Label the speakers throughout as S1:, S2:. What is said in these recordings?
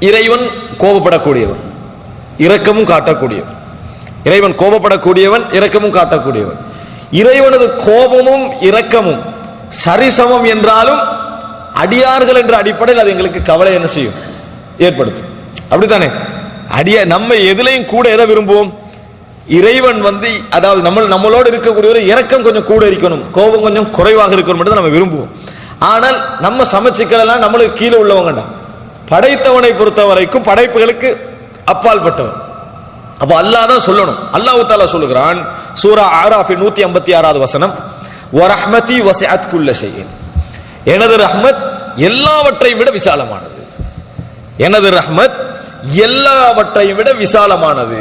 S1: இறைவன் கோபப்படக்கூடியவன், இரக்கமும் காட்டக்கூடியவன். இறைவன் கோபப்படக்கூடியவன், இரக்கமும் காட்டக்கூடியவன். இறைவனது கோபமும் இரக்கமும் சரிசமம் என்றாலும் அடியார்கள் என்ற அடிப்படையில் அது எங்களுக்கு கவலை என்ன செய்யும், ஏற்படுத்தும். அப்படித்தானே? நம்ம எதுலையும் கூட எதை விரும்புவோம்? இறைவன் அதாவது நம்மளோடு இருக்கக்கூடிய இரக்கம் கொஞ்சம் கூட இருக்கணும், கோபம் கொஞ்சம் குறைவாக இருக்கணும் நம்ம விரும்புவோம். ஆனால் நம்ம சமைச்சுக்கலாம், நம்மளுக்கு கீழே உள்ளவங்கடா. படைத்தவனை பொறுத்த வரைக்கும் படைப்புகளுக்கு அப்பால் பட்டவன். அப்ப அல்லாஹ் தான் சொல்லணும். அல்லாஹ் தஆலா சொல்லுகிறான் சூரா ஆராஃபின் 156வது வசனம், வரஹ்மதி வஸஅத் குல்ல ஷைஇன், எனது ரஹ்மத் எல்லாவற்றையும் விட விசாலமானது. எனது ரஹ்மத் எல்லாவற்றையும் விட விசாலமானது.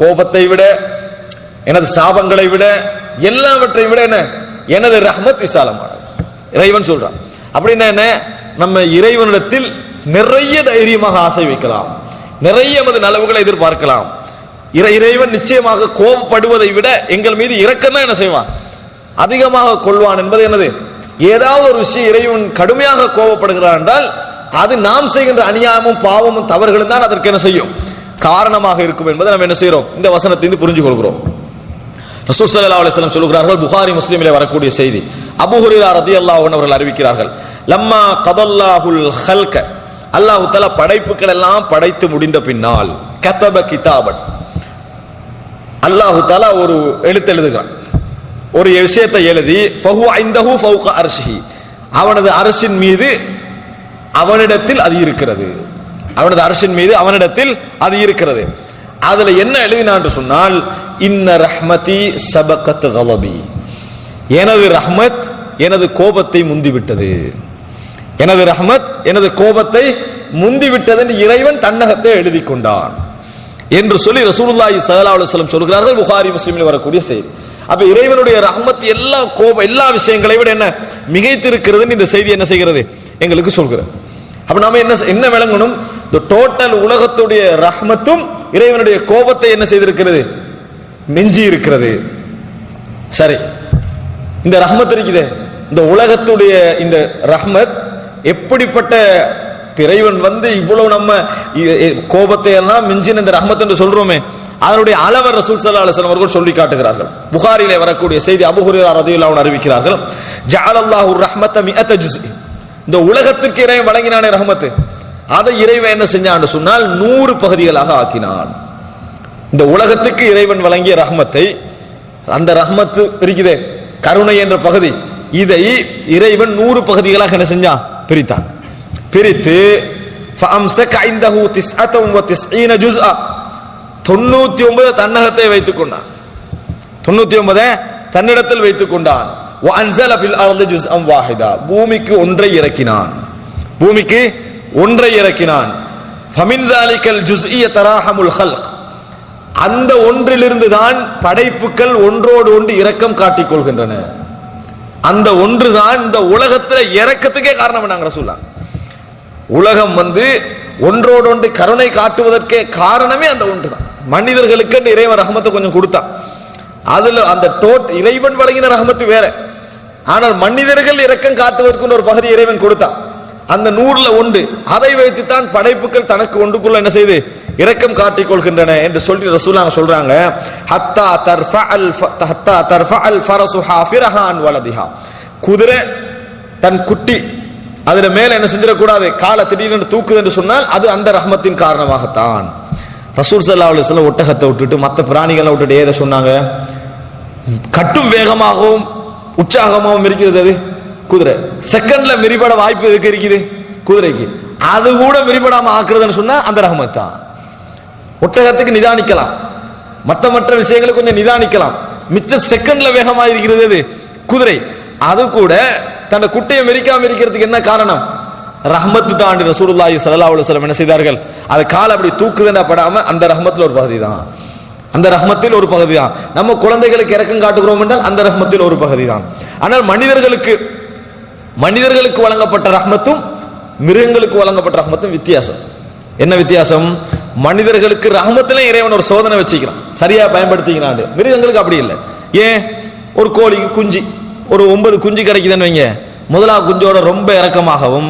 S1: கோபத்தை விட, எனது சாபங்களை விட, எல்லாவற்றையும் விட என்ன, எனது ரஹ்மத் விசாலமானது. இறைவன் சொல்றான். அப்படின்னா என்ன, நம்ம இறைவனிடத்தில் நிறைய தைரியமாக ஆசை வைக்கலாம், நிறைய நலவுகளை எதிர்பார்க்கலாம். இறைவன் நிச்சயமாக கோபப்படுவதை விட எங்கள் மீது இரக்கம் தான் என்ன செய்வான், அதிகமாக கொள்வான் என்பது என்னது? ஏதாவது ஒரு விஷயம் இறைவன் கடுமையாக கோபப்படுகிறான் என்றால் அது நாம் செய்கின்ற அநியாயமும் பாவமும் தவறுகளும் தான் அதற்கு என்ன செய்யும், காரணமாக இருக்கும் என்பதை நம்ம என்ன செய்யறோம், இந்த வசனத்திலிருந்து புரிஞ்சு கொள்கிறோம். ரசூல் ஸல்லல்லாஹு அலைஹி வஸல்லம் சொல்கிறார்கள், புகாரி முஸ்லிமிலே வரக்கூடிய செய்தி, அபூ ஹுரைரா ரலியல்லாஹு அன்ஹு அவர்கள் அறிவிக்கிறார்கள், லம்மா கதல்லாஹுல் ஹல்க, அல்லாஹ் தஆலா படைப்புகள் எல்லாம் படைத்து முடிந்த பின்னால், கதப கிதாபன், அல்லாஹ் தஆலா ஒரு எழுதுகிறான், ஒரு விஷயத்தை எழுதி, ஃபஹு இன்தஹு ஃபௌக அர்ஷிஹி, அவனது அரசின் மீது அவனிடத்தில் அது இருக்கிறது. அவனது அரசின் மீது அவனிடத்தில் அது இருக்கிறது. அதுல என்ன எழுதினான் என்று சொன்னால், இன்ன ரஹ்மதி சபகத் கலபி, எனது ரஹ்மத் எனது கோபத்தை முந்திவிட்டது. எனது ரஹ்மத் எனது கோபத்தை முந்திவிட்டது என்று இறைவன் தன்னகத்தை எழுதி கொண்டான் என்று சொல்லி ரசூலுல்லாஹி ஸல்லல்லாஹு அலைஹி வஸல்லம் சொல்கிறார்கள். புகாரி முஸ்லிமில் வரக்கூடிய செய்தி. அப்ப இறைவனுடைய ரஹ்மத் எல்லா விஷயங்களை விட என்ன மிகைத்திருக்கிறது இந்த செய்தி என்ன செய்கிறது, எங்களுக்கு சொல்கிறது. அப்ப நாம என்ன விளங்கணும், இந்த டோட்டல் உலகத்துடைய ரஹ்மத்தும் இறைவனுடைய கோபத்தை என்ன செய்திருக்கிறது, மிஞ்சி இருக்கிறது. சரி, இந்த ரஹ்மத் இருக்குது, இந்த உலகத்துடைய இந்த ரஹ்மத் எப்படிப்பட்ட இறைவன் இவ்வளவு நம்ம கோபத்தை எல்லாம் மிஞ்சின இந்த ரஹ்மத் என்று சொல்றோமே, அதனுடைய அளவர் ரசூல் ஸல்லல்லாஹு அலைஹி வஸல்லம் அவர்கள் சொல்லி காட்டுகிறார்கள். புகாரிலே வரக்கூடிய செய்தி, அபூ ஹுரைரா ரலியல்லாஹு அன்ஹு அறிவிக்கிறார்கள், ஜஅலல்லாஹு ரஹ்மத மிஅத ஜுஸ், இந்த உலகத்திற்கு இறைவன் வழங்கினானே ரஹ்மத், அதை இறைவன் என்ன செஞ்சான்னு சொன்னால் 100 பகுதிகளாக ஆக்கினான். இந்த உலகத்துக்கு இறைவன் வழங்கிய ரஹ்மத்தை, அந்த ரஹ்மத் இருக்குதே கருணை என்ற பகுதி, இதை இறைவன் 100 பகுதிகளாக என்ன செஞ்சான், பிரித்தான். பிரித்து ஃபஅம்ஸக இன்தஹு 99 ஜுஸ்ஆ, 99 தன்னகத்தை வைத்துக் கொண்டான், 99 தன்னிடத்தில் வைத்துக் கொண்டான். வஅன்ஸல ஃபில் அர்தி ஜுஸ்அன் வாஹிதா, பூமிக்கு ஒன்றை இறக்கினான், பூமிக்கு ஒன்றை இறக்கினான். ஃபமின் ஸாலிகல் ஜுஸ்இ தராஹமுல் ஹல்க், அந்த ஒன்றிலிருந்து தான் படைப்புகள் ஒன்றோடு ஒன்று இரக்கம் காட்டிக் கொள்கின்றன. அந்த ஒன்றுதான் இந்த உலகத்தில் இரக்கத்துக்கே காரணம். நாங்கள் சொல்லலாம், உலகம் ஒன்றோடு ஒன்று கருணை காட்டுவதற்கே காரணமே அந்த ஒன்றுதான். மனிதர்களுக்கு இறைவன் ரஹமத்தை கொஞ்சம் கொடுத்தான், அதுல அந்த இறைவன் வழங்கின ரஹமத்து வேற. ஆனால் மனிதர்கள் இரக்கம் காட்டுவதற்கு ஒரு பகுதி இறைவன் கொடுத்தான், அந்த 100ல 1, அதை வைத்துத்தான் படைப்புகள் தனக்கு ஒன்றுக்குள்ள என்ன செய்து இரக்கம் காட்டிக் கொள்கின்றன என்று சொல்லி ரசூலுல்லாஹ் சொல்றாங்க. ஹத்தா தர்ஃபஅல் ஃபரசு ஹாஃபிரஹா அன் வலதிஹா, குதிரை தன் குட்டி அதுல மேல என்ன செஞ்சிடக்கூடாது, காலை திடீர்னு தூக்குது என்று சொன்னால் அது அந்த ரஹ்மத்தின் காரணமாகத்தான். ரசூல் ஸல்லல்லாஹு அலைஹி வஸல்லம் ஒட்டகத்தை விட்டுட்டு மற்ற பிராணிகளை விட்டுட்டு ஏதை சொன்னாங்க, கட்டும் வேகமாகவும் உற்சாகமாகவும் இருக்கிறது அது குதிரை. செகண்ட்ல மிரிபட வாய்ப்பு எதுக்கு இருக்குது குதிரைக்கு, அது கூட மிரிபடாம ஆக்குறதுன்னு சொன்னா அந்த ரஹ்மத் தான். ஒட்டகத்துக்கு நிதானிக்கலாம், மற்ற விஷயங்களுக்கு கொஞ்சம் நிதானிக்கலாம், மிச்ச செகண்ட்ல வேகமாக இருக்கிறது அது குதிரை. அது கூட தன்னை குட்டையை மெரிக்காம இருக்கிறதுக்கு என்ன காரணம், ரஹ்மத்து தான். ரசூலுல்லாஹி ஸல்லல்லாஹு அலைஹி வஸல்லம் என்ன செய்தார்கள், அது காலை அப்படி தூக்குதுன்னா படாம அந்த ரஹ்மத்தில் ஒரு பகுதி தான், அந்த ரஹ்மத்தில் ஒரு பகுதி தான். நம்ம குழந்தைகளுக்கு இரக்கம் காட்டுகிறோம் என்றால் அந்த ரஹ்மத்தில் ஒரு பகுதி தான். ஆனால் மனிதர்களுக்கு வழங்கப்பட்ட ரஹ்மத்தும் மிருகங்களுக்கு வழங்கப்பட்ட ரஹ்மத்தும் வித்தியாசம். என்ன வித்தியாசம், மனிதர்களுக்கு ரஹ்மத்திலே இறைவன் ஒரு சோதனை வச்சுக்கிறான், சரியா பயன்படுத்திக்கிறான். மிருகங்களுக்கு அப்படி இல்லை. ஏன், ஒரு கோழிக்கு குஞ்சு ஒரு 9 குஞ்சு கிடைக்குதுன்னு வைங்க, முதலாவது குஞ்சோட ரொம்ப இரக்கமாகவும்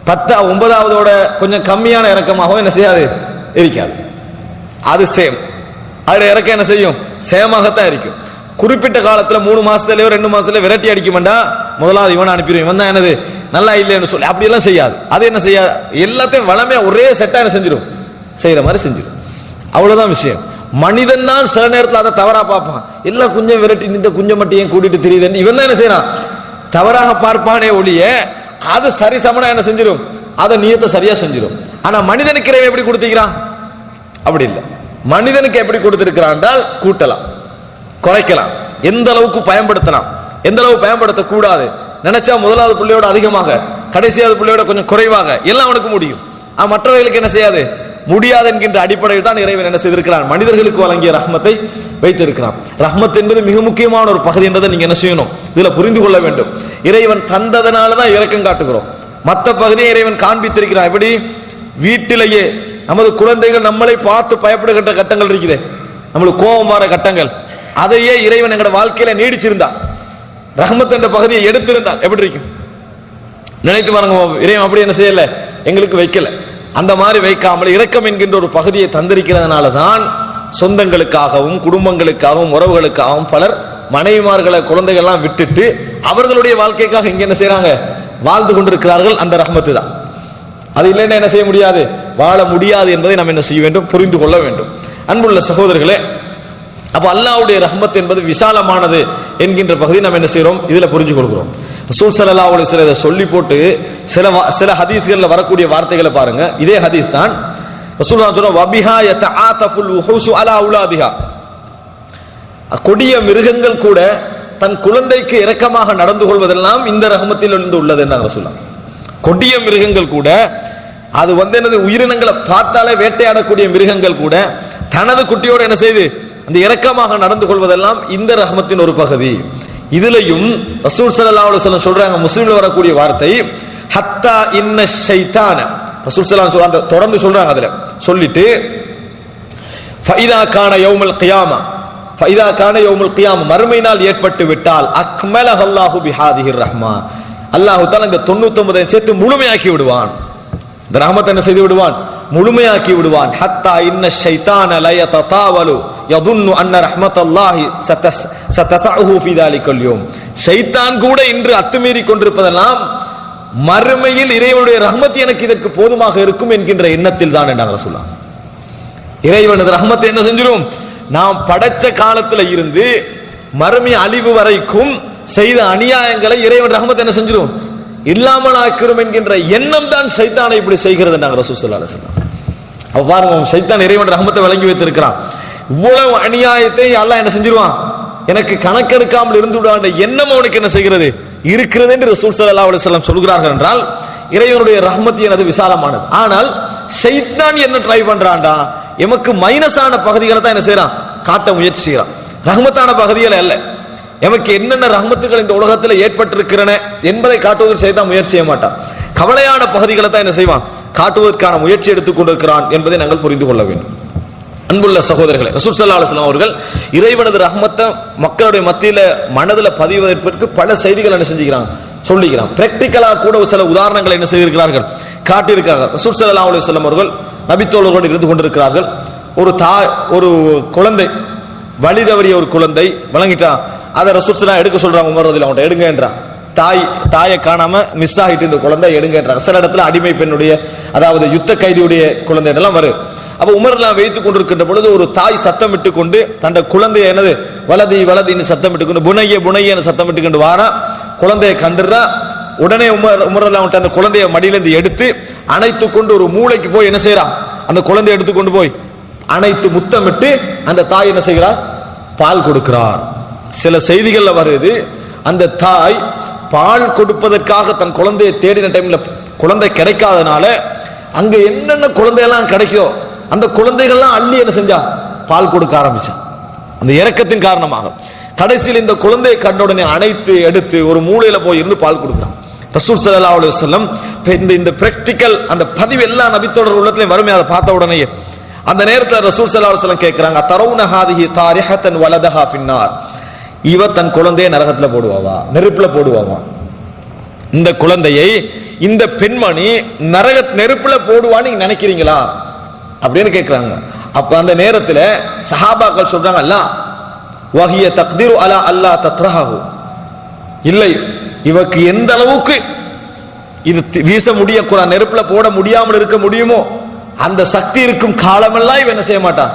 S1: 9வதோட கொஞ்சம் கம்மியான இறக்கமாகவும் என்ன செய்யாது, இருக்காது. அது சேம், அதோட இறக்கம் என்ன செய்யும், சேமாகத்தான் இருக்கும். குறிப்பிட்ட காலத்துல 3 மாசத்துலயோ 2 மாசத்துல விரட்டி அடிக்குமெண்டா முதலாவது இவனை அனுப்பிடுவோம், இவன் தான் என்னது நல்லா இல்லைன்னு சொல்லி அப்படி எல்லாம் செய்யாது. அது என்ன செய்யாது, எல்லாத்தையும் வளமையா ஒரே செட்டா என்ன செஞ்சிடும், செய்யற மாதிரி செஞ்சிடும். அவ்வளவுதான் விஷயம். மனிதன் தான் சில நேரத்தில் அதை தவறா பார்ப்பான். எல்லாம் கொஞ்சம் விரட்டி இந்த குஞ்சம் மட்டும் கூட்டிட்டு தெரியுது, இவன் தான் என்ன செய்யறான், தவறாக பார்ப்பானே ஒழிய அது சரி சமனா என்ன செஞ்சிடும், அதை நியத்தை சரியா செஞ்சிடும். ஆனா மனிதனுக்கு இறைவன் எப்படி கொடுத்துக்கிறான், அப்படி இல்லை. மனிதனுக்கு எப்படி கொடுத்திருக்கிறான் என்றால் கூட்டலாம், குறைக்கலாம், எந்த அளவுக்கு பயன்படுத்தலாம், எந்த அளவு பயன்படுத்த கூடாது, நினைச்சா முதலாவது பிள்ளையோட அதிகமாக, கடைசியாவது பிள்ளையோட கொஞ்சம் குறைவாக எல்லாம் அவனுக்கு முடியும். மற்றவர்களுக்கு என்ன செய்யாது, முடியாது என்கின்ற அடிப்படையில் தான் இறைவன் என்ன செய்திருக்கிறான், மனிதர்களுக்கு வழங்கிய ரஹ்மத்தை வைத்திருக்கிறான். ரஹ்மத் என்பது மிக முக்கியமான ஒரு பகுதி என்றதை நீங்க என்ன செய்யணும், இதுல புரிந்து கொள்ள வேண்டும். இறைவன் தந்ததனால தான் இரக்கம் காட்டுகிறோம். மற்ற பகுதியை இறைவன் காண்பித்திருக்கிறான். எப்படி வீட்டிலேயே நமது குழந்தைகள் நம்மளை பார்த்து பயப்படுகின்ற கட்டங்கள் இருக்குது, நம்மளுக்கு கோபம் வர கட்டங்கள், அதையே இறைவன் எங்களோட வாழ்க்கையில நீடிச்சிருந்தா, ரஹ்மத் என்ற பகுதியை எடுத்திருந்தான் எப்படி இருக்கும் நினைத்து பாருங்க. இறைவன் அப்படி என்ன செய்யல, எங்களுக்கு வைக்கல. அந்த மாதிரி வைக்காமல் இரக்கம் என்கின்ற ஒரு பகுதியை தந்திருக்கிறதுனால தான் சொந்தங்களுக்காகவும் குடும்பங்களுக்காகவும் உறவுகளுக்காகவும் பலர் மனைவிமார்களை குழந்தைகள்லாம் விட்டுட்டு அவர்களுடைய வாழ்க்கைக்காக இங்க என்ன செய்யறாங்க, வாழ்ந்து கொண்டிருக்கிறார்கள். அந்த ரஹ்மத்து தான். அது இல்லைன்னா என்ன செய்ய முடியாது, வாழ முடியாது என்பதை நாம் என்ன செய்ய வேண்டும், புரிந்து கொள்ள வேண்டும். அன்புள்ள சகோதரர்களே, அப்ப அல்லாஹ்வுடைய ரஹ்மத் என்பது விசாலமானது என்கின்ற பகுதி நாம் என்ன செய்யறோம், இதுல புரிஞ்சு கொள்கிறோம். ரசூல் ஸல்லல்லாஹு அலைஹி வஸல்லம் இதை சொல்லி போட்டு சில ஹதீஸ்கள்ல வரக்கூடிய வார்த்தைகளை பாருங்க. இதே ஹதீஸ் தான் ரசூலுல்லாஹ் சொல்றாங்க, வபிஹா யதஆதஃபுல் உஹூஷு அலா அவுலாதிஹா. கொடிய மிருகங்கள் கூட தன் குழந்தைக்கு இரக்கமாக நடந்து கொள்வதெல்லாம் இந்த ரஹ்மத்தில் இருந்து உள்ளது என்ன ரசூலுல்லாஹ். கொடிய மிருகங்கள் கூட, அது என்னது, உயிரினங்களை பார்த்தாலே வேட்டையாடக்கூடிய மிருகங்கள் கூட தனது குட்டியோடு என்ன செய்து அந்த இரக்கமாக நடந்து கொள்வதெல்லாம் இந்த ரஹ்மத்தின் ஒரு பகுதி. இதுலயும் ரசூல் ஸல்லல்லாஹு அலைஹி வஸல்லம் சொல்றாங்க, முஸ்லிம்ல வரக்கூடிய வார்த்தை, ஹத்தா இன்ன ஷைத்தான, ரசூல் ஸல்லல்லாஹு அலைஹி வஸல்லம் தொடர்ந்து சொல்றாங்க. அதுல சொல்லிட்டு ஃபைதா கான யௌமுல் கியாமா, ஃபைதா கான யௌமுல் கியாமா, மறுமை நாள் ஏற்பட்டு விட்டால் அக்மலஹு அல்லாஹு பிஹாதிஹிர் ரஹ்மா, அல்லாஹ் தஆலா இந்த 99 சேர்த்து முழுமையாக்கி விடுவான். இந்த ரஹ்மத் என்ன செய்து விடுவான், முழுமையாக்கி விடுவான். ஹத்தா இன்ன ஷைத்தான ல யததாவலு யظن அன்ன ரஹ்மத்தல்லாஹி சதஸஹு ஃபீ தாலிகல் யௌம், ஷைத்தான் கூட இன்று அத்துமீறி கொண்டிருப்பதெல்லாம் மறுமையில் இறைவனுடைய ரஹ்மத் எனக்கு இதற்கு போதுமாக இருக்கும் என்கின்ற எண்ணத்தில் தான் என்றாங்க ரசூலுல்லாஹ். இறைவனது ரஹ்மத் என்ன செஞ்சிரும், நாம் படைச்ச காலத்துல இருந்து மறுமை அழிவு வரைக்கும் செய்த அநியாயங்களை இறைவன் ரஹ்மத் என்ன செஞ்சிரும், இல்லாமல் ஆக்கிறோம் என்கின்ற எண்ணம் தான் சைத்தானை இப்படி செய்கிறது என்றாங்க ரசூல் ஸல்லல்லாஹு அலைஹி வஸல்லம். அப்ப பாருங்க, சைத்தான் இறைவன் ரஹ்மத்தை வழங்கி வைத்திருக்கிறான். இவ்வளவு அநியாயத்தை அல்லாஹ் என்ன செஞ்சிருவான், எனக்கு கணக்கெடுக்காமல் இருந்து விடுவான் எண்ணம் அவனுக்கு என்ன செய்கிறது, இருக்கிறது என்று ரசூல் ஸல்லல்லாஹு அலைஹி வஸல்லம் சொல்கிறார்கள். என்றால் இறைவனுடைய ரஹ்மத் எனது விசாலமானது. ஆனால் சைத்தான் என்ன ட்ரை பண்றான்டா, எமக்கு மைனஸான பகுதிகளை தான் என்ன செய்யறான், காட்ட முயற்சி செய்யறான், ரஹ்மத்தான பகுதிகளை அல்ல. எமக்கு என்னென்ன ரஹ்மத்துகள் இந்த உலகத்தில் ஏற்பட்டிருக்கிறன என்பதை காட்டுவதற்கு சைத்தான் முயற்சி செய்ய மாட்டான். கவலையான பகுதிகளை தான் என்ன செய்வான், காட்டுவதற்கான முயற்சி எடுத்துக் கொண்டிருக்கிறான் என்பதை நாங்கள் புரிந்து கொள்ள வேண்டும். அன்புள்ள சகோதரர்களே, ரசூல் ஸல்லல்லாஹு அலைஹி வஸல்லம் அவர்கள் இறைவனது ரஹ்மத்தை மக்களுடைய மத்தியில மனதில் பதிவதற்கு பல செய்திகள் என்ன செஞ்சுக்கிறாங்க, சொல்லிக்கிறான். பிராக்டிக்கலா கூட சில உதாரணங்களை என்ன செய்திருக்கிறார்கள், காட்டியிருக்கிறார்கள். ரசூல் ஸல்லல்லாஹு அலைஹி வஸல்லம் அவர்கள் நபித்தோழர்களோடு இருந்து கொண்டிருக்கிறார்கள். ஒரு குழந்தை, வழி தவறிய ஒரு குழந்தை வழங்கிட்டா, அதை ரசூல் ஸல்லல்லாஹு எடுக்க சொல்றாங்க. உமர் ரலியல்லாஹு அன்ஹு எடுங்க என்றான். தாயை காணாம மிஸ் ஆகிட்டு இந்த குழந்தை எடுங்க என்றார். சில இடத்துல அடிமை பெண்ணுடைய, அதாவது யுத்த கைதியுடைய குழந்தை எல்லாம் வருது. அப்ப உமர்லாம் வைத்துக் கொண்டிருக்கின்ற பொழுது ஒரு தாய் சத்தம் விட்டு கொண்டு தன் குழந்தைய என்னது வலதி வலதின்னு சத்தம் விட்டு கொண்டு புனைய புனையன்னு சத்தம் விட்டு கொண்டு வாரா. குழந்தைய கண்டுறா. உடனே உமர்லாம் அந்த குழந்தைய மடியிலிருந்து எடுத்து அணைத்து கொண்டு ஒரு மூளைக்கு போய் என்ன செய்யறான், அந்த குழந்தைய எடுத்து கொண்டு போய் அனைத்து முத்தமிட்டு அந்த தாய் என்ன செய்கிறார், பால் கொடுக்கிறார். சில செய்திகள்ல வருது, அந்த தாய் பால் கொடுப்பதற்காக தன் குழந்தையை தேடின டைம்ல குழந்தை கிடைக்காதனால அங்க என்னென்ன குழந்தையெல்லாம் கிடைக்கோ அந்த குழந்தைகள்லாம் அள்ளி என்ன செஞ்சா, பால் கொடுக்க ஆரம்பிச்சான். அந்த இரக்கத்தின் காரணமாக கடைசியில் இந்த குழந்தையை கண்ட உடனே அணைத்து எடுத்து ஒரு மூலையில போய் இருந்து பால் கொடுக்கிறான். ரசூல் ஸல்லல்லாஹு அலைஹி வஸல்லம் இந்த பிராக்டிக்கல் அந்த பதிவு எல்லா நபித்தோடர் உள்ளத்திலையும் வருமே. அதை பார்த்த உடனே அந்த நேரத்தில் ரசூல் ஸல்லல்லாஹு அலைஹி வஸல்லம் கேட்கிறாங்க, தரவுன ஹாதிஹி தாரிஹத்தன் வலதஹா ஃபின்னார், இவ தன் குழந்தையை நரகத்துல போடுவாவா, நெருப்புல போடுவாவா? இந்த குழந்தையை இந்த பெண்மணி நரக நெருப்புல போடுவான்னு நீங்க நினைக்கிறீங்களா அப்படின்னு கேட்கிறாங்க. அப்ப அந்த நேரத்தில் சஹாபாக்கள் சொல்றாங்க, அல்ல வஹிய தக்தீரு அலா அல்லா தத்ரஹு, இல்லை இவக்கு எந்த அளவுக்கு இது வீச முடிய நெருப்புல போட முடியாமல் இருக்க முடியுமோ அந்த சக்தி இருக்கும் காலமெல்லாம் இவன் என்ன செய்ய மாட்டா,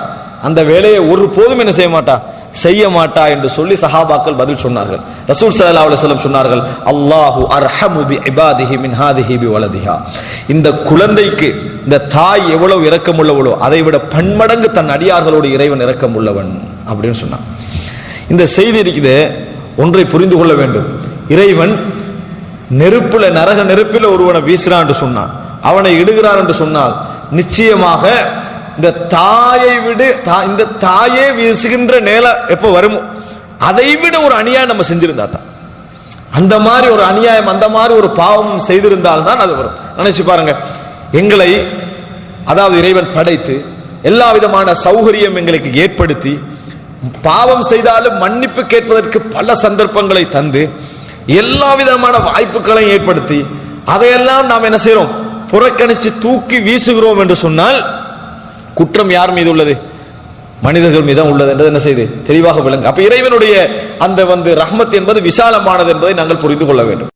S1: அந்த வேலையை ஒரு போதும் என்ன செய்ய மாட்டா, செய்ய மாட்டா என்று சொல்லி சஹாபாக்கள் பதில் சொன்னார்கள். ரசூல் ஸல்லல்லாஹு அலைஹி வஸல்லம் சொன்னார்கள், அல்லாஹு அர்ஹமு பி இபாதிஹி மின் ஹாதிஹி பி வலதிஹா, இந்த குழந்தைக்கு இந்த தாய் எவ்வளவு இரக்கம் உள்ளவளோ அதை விட பன்மடங்கு தன் அடியார்களோடு இறைவன் இரக்கம் உள்ளவன் அப்படின்னு சொன்னான். இந்த செய்தி இருக்குது, ஒன்றை புரிந்து கொள்ள வேண்டும். இறைவன் நெருப்புல நரக நெருப்பில் ஒருவனை வீசுறான் என்று சொன்னான், அவனை இடுகிறான் என்று சொன்னால் நிச்சயமாக இந்த தாயை விட இந்த தாயே வீசுகின்ற நேரம் எப்போ வருமோ அதை விட ஒரு அநியாயம் நம்ம செஞ்சிருந்தா தான், அந்த மாதிரி ஒரு அநியாயம் அந்த மாதிரி ஒரு பாவம் செய்திருந்தால் தான் அது வரும். நினைச்சு பாருங்க, எங்களை அதாவது இறைவன் படைத்து எல்லா விதமான சௌகரியம் எங்களுக்கு ஏற்படுத்தி பாவம் செய்தாலும் மன்னிப்பு கேட்பதற்கு பல சந்தர்ப்பங்களை தந்து எல்லா விதமான வாய்ப்புகளையும் ஏற்படுத்தி அதையெல்லாம் நாம் என்ன செய்யறோம், புறக்கணிச்சு தூக்கி வீசுகிறோம் என்று சொன்னால் குற்றம் யார் மீது உள்ளது, மனிதர்கள் மீது உள்ளது என்றது என்ன செய்து தெளிவாக விளங்கு. அப்ப இறைவனுடைய அந்த ரஹ்மத் என்பது விசாலமானது என்பதை நாங்கள் புரிந்து கொள்ள வேண்டும்.